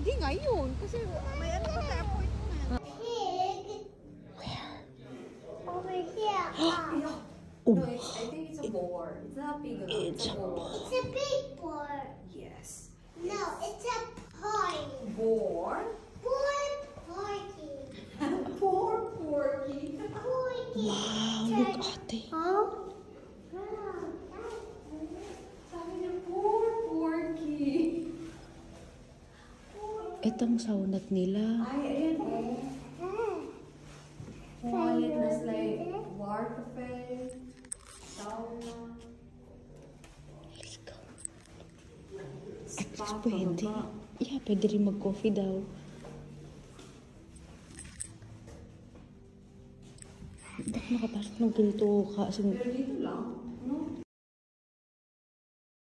Hindi ngayon. Kasi may ano pa tayo appointment. Where? Over here. Oh. No, I think it's a boar. It's not big enough. It's a boar. It's a big boar. Yes. No, it's a pie. Boar? Boar porky. Poor porky. Porky. Wow, look ate. Huh? Sabi niya, poor porky. Itong saunat nila. Ay, ayan oh. Wallet na like war cafe. Sauna. Let's go. Spa Pwede. pa. Yeah, pwede rin mag-coffee daw. Ba't nakapasok ng ganito ka? Pero dito lang.